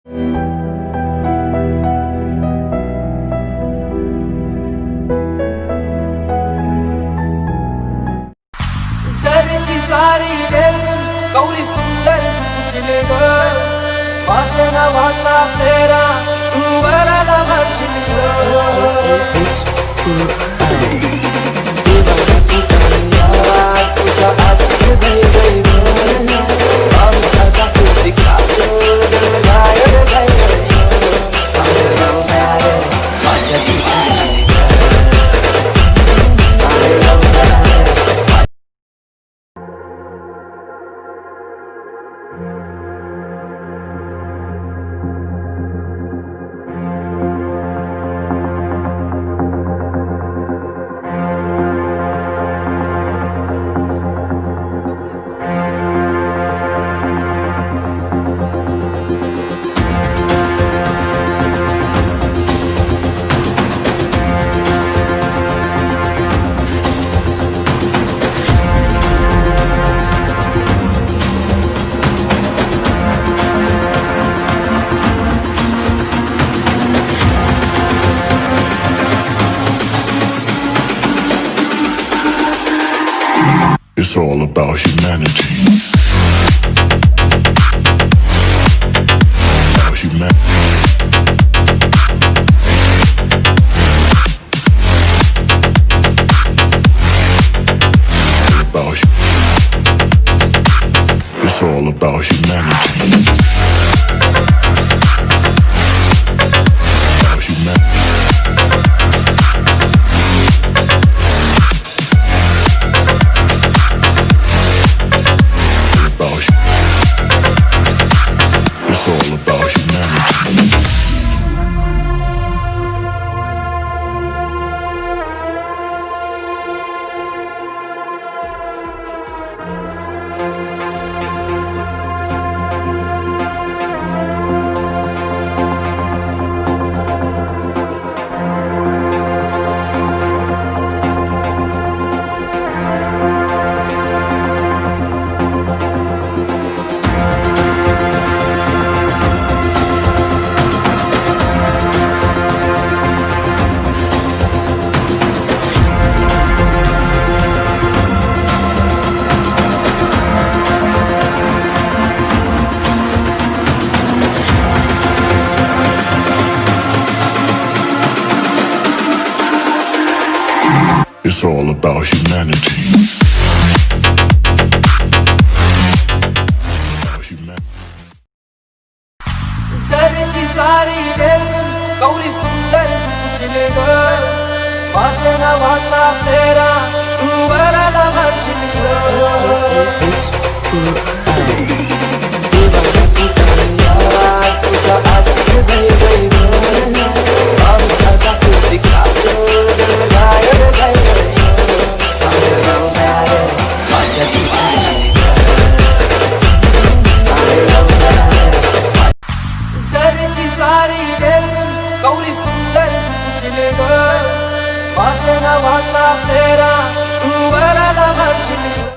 जरीची सारी नेसून कवळी सुंदर दिसशील ग, माझ्या नावाचा फेरा तू वराला म्हणशील ग. तुझा आशिक जाई जाई ग, पावसाचा तुझी काजळ गायब जाई ग, सारे लावणार माझ्या शिवाची ग, सारे लावणार. It's all about humanity. About humanity. It's all about humanity. About humanity. It's all about humanity. It's all about humanity. जरीची सारी नेसून कवळी सुंदर दिसशील ग, माझ्या नावाचा फेरा तू वराला म्हणशील ग. तुझा आशिक जाई जाई ग, पावसाचा तुझी काजळ गायब जाई ग, सारे लावणार माझ्या शिवाची ग, सारे लावणार. जरीची सारी नेसून कवळी सुंदर दिसशील ग, माझ्या नावाचा फेरा तू वराला म्हणशील ग.